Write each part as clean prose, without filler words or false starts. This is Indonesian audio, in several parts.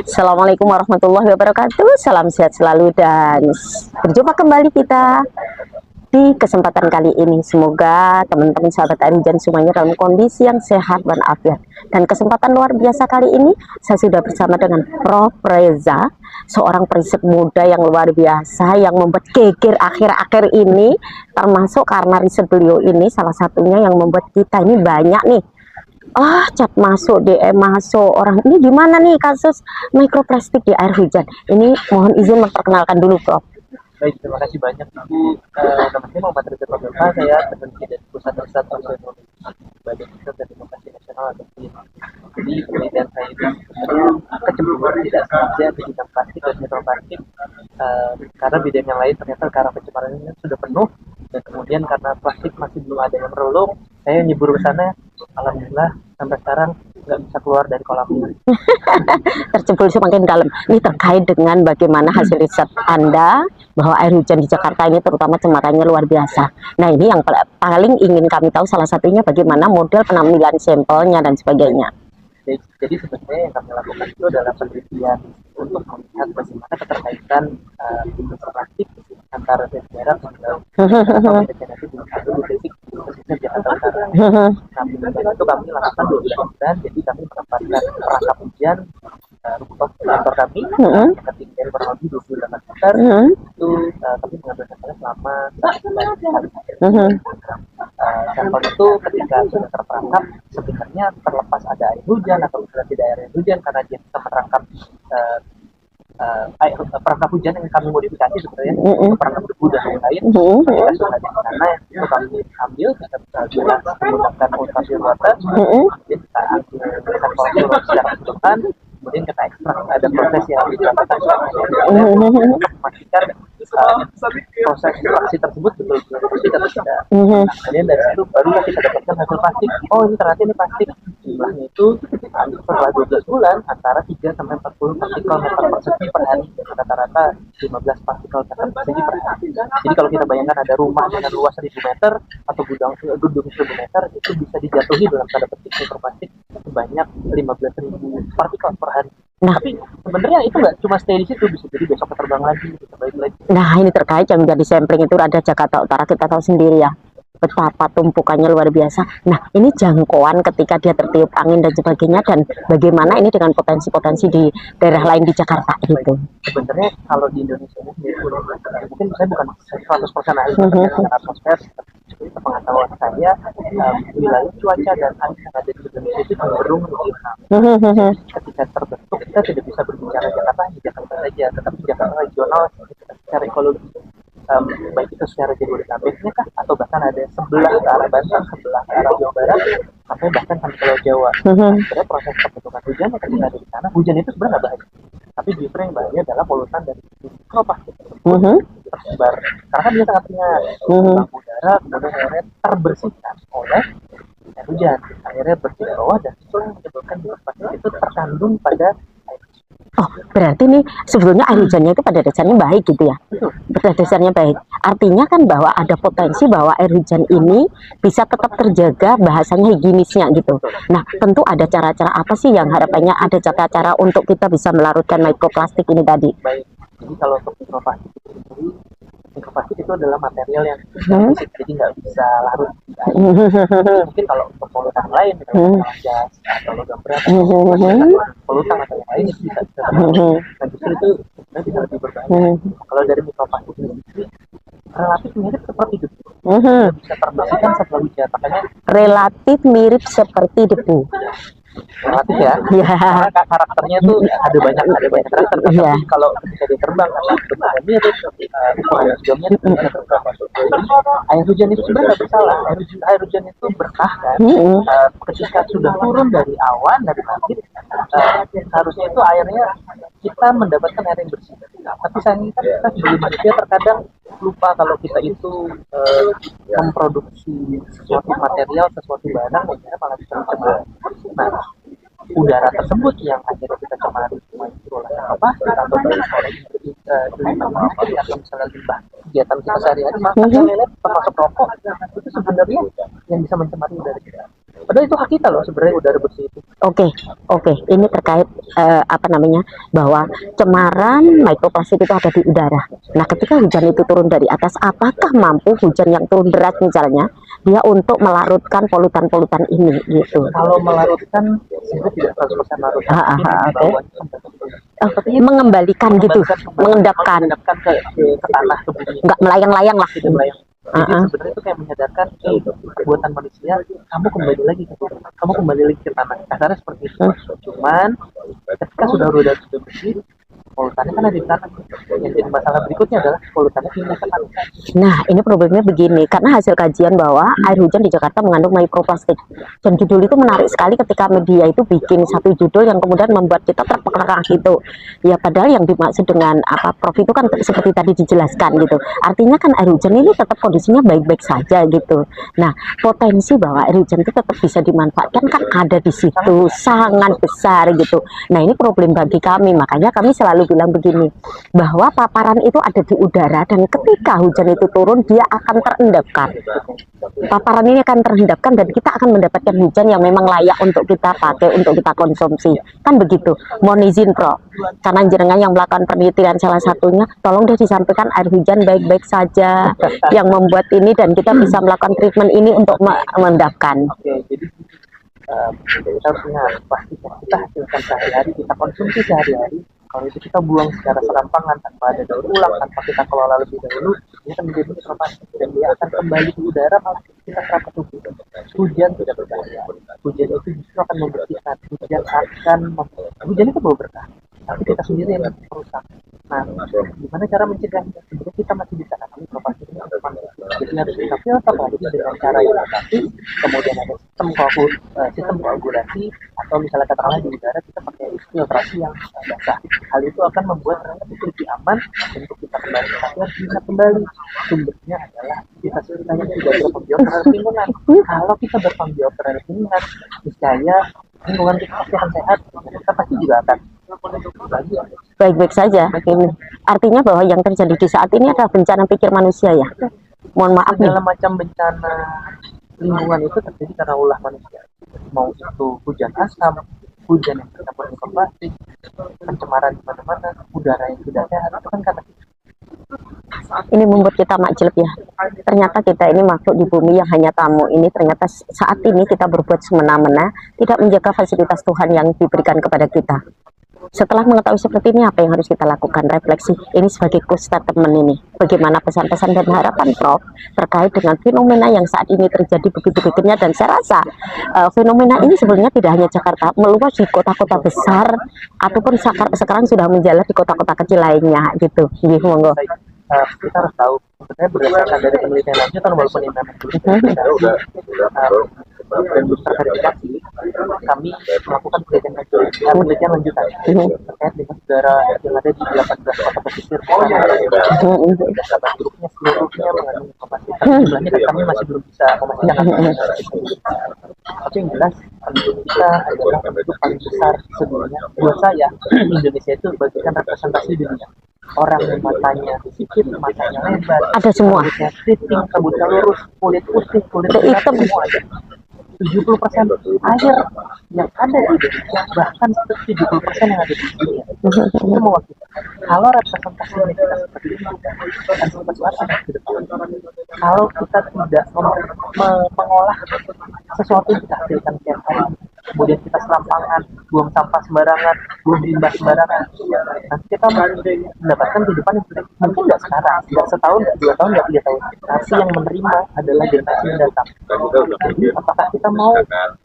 Assalamualaikum warahmatullahi wabarakatuh. Salam sehat selalu dan berjumpa kembali kita di kesempatan kali ini. Semoga teman-teman sahabat Air Hujan semuanya dalam kondisi yang sehat dan afiat. Dan kesempatan luar biasa kali ini saya sudah bersama dengan Prof. Reza, seorang periset muda yang luar biasa yang membuat geger akhir-akhir ini, termasuk karena riset beliau ini salah satunya yang membuat kita ini banyak nih chat masuk, DM masuk, orang ini gimana nih kasus mikroplastik di air hujan. Ini mohon izin memperkenalkan dulu, Prof. Baik, terima kasih banyak Ibu. Nama saya Muhammad Reza Pamela, saya peneliti dari Pusat Riset Teknologi Badan Riset dan Inovasi Nasional atau BRIN. Jadi penelitian saya itu kecemburuan tidak sengaja di bidang plastik dan mikroplastik, karena bidang yang lain ternyata karena pencemaran ini sudah penuh, dan kemudian karena plastik masih belum ada yang menolong, saya nyebur ke sana. Alhamdulillah sampai sekarang nggak bisa keluar dari kolam ini. Tercebur semakin dalam. Ini terkait dengan bagaimana hasil riset Anda bahwa air hujan di Jakarta ini terutama cemarannya luar biasa. Nah, ini yang paling ingin kami tahu salah satunya bagaimana model pengambilan sampelnya dan sebagainya. Jadi sebenarnya yang kami lakukan itu adalah penelitian untuk melihat bagaimana keterkaitan plastik antara daerah dan destinasi gunung agung di titik khususnya Jakarta Utara. Kami itu kami lakukan 2 bulan, jadi kami menempatkan perangkap hujan rooftop kantor kami yang ketinggian dari kurang lebih 28 meter. Itu kami mengambil sampelnya selama 9 hari. Sampel itu ketika sudah terperangkap sebenarnya terlepas ada air hujan atau tidak ada air hujan, karena dia bisa merangkap perangkap hujan yang kami modifikasi sebenarnya perangkap debu dan lain-lain. Ketika sudah ada di sana itu kami ambil, kita bisa menggunakan ultraviolet, kemudian kita ambil sampel secara keseluruhan, kemudian kita ekstrak. Ada proses yang dilakukan untuk memastikan proses ekstraksi tersebut betul-betul plastik atau tidak. Kemudian dari situ baru kita dapatkan hasil plastik. Oh, ini ternyata ini plastik. Jumlahnya itu setelah 12 bulan antara 3 sampai 40 partikel meter persegi per hari, dan rata-rata 15 partikel meter persegi per hari. Jadi kalau kita bayangkan ada rumah dengan luas 1000 meter atau gedung 1000 meter, itu bisa dijatuhi dalam tanda petik mikroplastik sebanyak 15.000 partikel per hari. Nah, tapi sebenarnya itu nggak cuma stay di situ, bisa jadi besok terbang lagi, bisa balik lagi. Nah, ini terkait yang menjadi sampling itu ada Jakarta Utara, kita tahu sendiri ya betapa tumpukannya luar biasa. Nah, ini jangkauan ketika dia tertiup angin dan sebagainya, dan bagaimana ini dengan potensi-potensi di daerah lain di Jakarta gitu. Sebenarnya kalau di Indonesia ini mungkin saya bukan 100% ahli dengan atmosfer, tapi pengetahuan saya wilayah cuaca dan angin yang ada di Indonesia itu cenderung regional. Ketika terbentuk, kita tidak bisa berbicara Jakarta hanya Jakarta saja, tetapi Jakarta regional secara ekologi, baik itu secara Jabodetabeknya kah, atau bahkan ada sebelah ke arah Banten, sebelah ke arah Jawa Barat, sampai bahkan sampai Pulau Jawa. Sebenarnya proses pembentukan hujan ketika ada di sana, hujan itu sebenarnya nggak bahaya, tapi justru yang bahaya adalah polutan dari mikroplastik tersebar, karena kan dia sangat ringan, udara, kemudian akhirnya terbersihkan oleh air hujan, akhirnya bersih ke bawah, dan itu yang menyebabkan mikroplastik itu terkandung pada air. Oh, berarti nih sebetulnya air hujannya itu pada dasarnya baik gitu ya? Pada dasarnya baik. Artinya kan bahwa ada potensi bahwa air hujan ini bisa tetap terjaga bahasanya higienisnya gitu. Nah, tentu ada cara-cara apa sih yang harapannya ada cara-cara untuk kita bisa melarutkan mikroplastik ini tadi? Baik, jadi kalau untuk mikroplastik itu adalah material yang jadi nggak bisa larut. Mungkin kalau untuk polutan lain, misalnya gas atau logam berat, polutan atau yang lain itu bisa. Nah, justru itu sebenarnya bisa lebih berbahaya. Kalau dari mikroplastik sendiri relatif mirip seperti debu, bisa terbersihkan setelah hujan, makanya relatif mirip seperti debu. Relatif ya, karena karakternya tuh ada banyak karakter. Tapi kalau ketika dia terbang, karena bentuknya mirip, ukuran jauhnya air hujan itu sebenarnya nggak bersalah. Air hujan itu berkah kan. Ketika sudah turun dari awan, dari langit, harusnya itu airnya kita mendapatkan air yang bersih. Tapi sayangnya kita sebagai manusia terkadang lupa kalau kita itu memproduksi sesuatu material, sesuatu barang, akhirnya malah bisa mencemari. Nah, udara tersebut yang akhirnya kita cemari itu oleh plastik atau dari limbah atau misalnya limbah kegiatan kita sehari-hari, termasuk rokok, itu sebenarnya yang bisa mencemari udara kita. Padahal itu hak kita loh sebenarnya udara bersih itu. Oke, ini terkait bahwa cemaran mikroplastik itu ada di udara. Nah, ketika hujan itu turun dari atas, apakah mampu hujan yang turun deras misalnya dia untuk melarutkan polutan-polutan ini gitu? Kalau melarutkan sebenarnya tidak 100% larutkan. Mengembalikan gitu, mengendapkan ke tanah, ke bumi. Nggak melayang-layang lah gitu. Jadi sebenarnya itu kayak menyadarkan perbuatan manusia, kamu kembali lagi ke tanah, kamu kembali lagi ke tanah. Kasarnya seperti itu. Cuman ketika sudah bersih, polutannya kan ada di tanah. Yang jadi masalah berikutnya adalah polutannya pindah ke tanah. Nah, ini problemnya begini, karena hasil kajian bahwa air hujan di Jakarta mengandung mikroplastik. Dan judul itu menarik sekali ketika media itu bikin satu judul yang kemudian membuat kita terpekak gitu. Ya, padahal yang dimaksud dengan Prof itu kan seperti tadi dijelaskan gitu. Artinya kan air hujan ini tetap kondisinya baik-baik saja gitu. Nah, potensi bahwa air hujan itu tetap bisa dimanfaatkan kan ada di situ, sangat besar gitu. Nah, ini problem bagi kami, makanya kami selalu bilang begini, bahwa paparan itu ada di udara dan ketika hujan itu turun dia akan terendapkan. Paparan ini akan terendapkan dan kita akan mendapatkan hujan yang memang layak untuk kita pakai, untuk kita konsumsi. Kan begitu. Mohon izin, Prof. Karena jenengan yang melakukan penelitian salah satunya, tolong deh disampaikan air hujan baik-baik saja yang membuat ini dan kita bisa melakukan treatment ini untuk mengendapkan. Oke, jadi kita harus ingat, plastik yang kita hasilkan sehari-hari, kita konsumsi sehari-hari, kalau itu kita buang secara serampangan tanpa ada daur ulang, tanpa kita kelola lebih dahulu, dia akan menjadi mikroplastik dan dia akan kembali ke udara malah kita serap ke tubuh. Hujan tidak berbahaya, hujan itu justru akan membersihkan, hujan itu bawa berkah, tapi kita sendiri yang merusak. Nah, gimana cara mencegahnya? Sebenarnya kita masih bisa nanti mikroplastik ini jadi harus kita filter lagi dengan cara yang efektif, kemudian ada sistem koagulasi, atau misalnya katakanlah di udara kita pakai filtrasi yang basah. Hal itu akan membuat relatif lebih aman untuk kita kembali. Tapi harus ingat kembali, sumbernya adalah kita yang tidak bertanggung jawab terhadap lingkungan. Kalau kita bertanggung jawab terhadap lingkungan, niscaya lingkungan kita pasti akan sehat, kita pasti juga akan baik-baik saja. Ini artinya bahwa yang terjadi di saat ini adalah bencana pikir manusia ya. Mohon maaf nih. Segala macam bencana lingkungan itu terjadi karena ulah manusia. Mau itu hujan asam, hujan yang tercampur mikroplastik, pencemaran di mana-mana, udara yang tidak sehat, itu kan karena ini membuat kita makjleb ya. Ternyata kita ini makhluk di bumi yang hanya tamu. Ini ternyata saat ini kita berbuat semena-mena, tidak menjaga fasilitas Tuhan yang diberikan kepada kita. Setelah mengetahui seperti ini, apa yang harus kita lakukan? Refleksi ini sebagai statement ini. Bagaimana pesan-pesan dan harapan Prof terkait dengan fenomena yang saat ini terjadi begitu-begitunya, dan saya rasa fenomena ini sebenarnya tidak hanya Jakarta, meluas di kota-kota besar ataupun sekarang sudah menjalar di kota-kota kecil lainnya gitu. Monggo. Kita harus tahu, sebenarnya berdasarkan dari penelitian lanjutan walaupun ini memang dan belum terverifikasi, kami melakukan penelitian lanjutan terkait dengan udara yang ada di 18 kota pesisir. Grupnya seluruhnya mengandung mikroplastik. Jumlahnya kami masih belum bisa memastikan. Tapi yang jelas kita adalah penduduk paling besar sedunia. Buat saya, Indonesia itu bagikan representasi dunia. Orang yang matanya sipit, matanya lebar, ada semua. Keriting, rambutnya lurus, kulit putih, kulit hitam, semua ada. 70% air yang ada di Indonesia, bahkan 70% yang ada di dunia, itu mewakili. Kalau representasinya kita seperti itu, akan seperti apa ke depan? Kalau kita tidak mengolah sesuatu yang kita hasilkan tiap hari, kemudian kita serampangan, buang sampah sembarangan, buang limbah sembarangan, nanti kita mendapatkan kehidupan yang mungkin tidak sekarang, tidak setahun, tidak 2 tahun, tidak 3 tahun, tapi yang menerima adalah generasi mendatang. Jadi apakah kita mau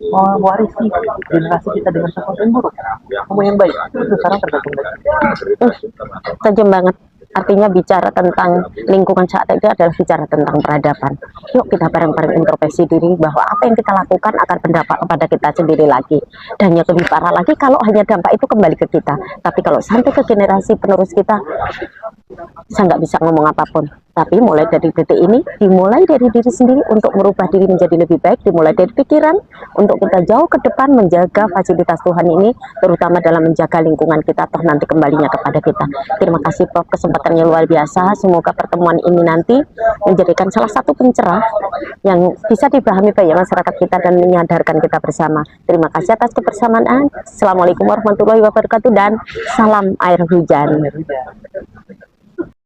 mewarisi generasi kita dengan sesuatu yang buruk, mau yang baik? Itu sekarang tergantung dari kita. Tajam banget. Artinya bicara tentang lingkungan saat itu adalah bicara tentang peradaban. Yuk kita bareng-bareng introspeksi diri bahwa apa yang kita lakukan akan berdampak kepada kita sendiri lagi. Dan yang lebih parah lagi kalau hanya dampak itu kembali ke kita. Tapi kalau sampai ke generasi penerus kita, saya nggak bisa ngomong apapun. Tapi mulai dari detik ini, dimulai dari diri sendiri untuk merubah diri menjadi lebih baik, dimulai dari pikiran untuk kita jauh ke depan menjaga fasilitas Tuhan ini, terutama dalam menjaga lingkungan kita, toh nanti kembalinya kepada kita. Terima kasih Prof, kesempatannya luar biasa. Semoga pertemuan ini nanti menjadikan salah satu pencerah yang bisa dipahami banyak masyarakat kita dan menyadarkan kita bersama. Terima kasih atas kebersamaan. Assalamualaikum warahmatullahi wabarakatuh dan salam air hujan.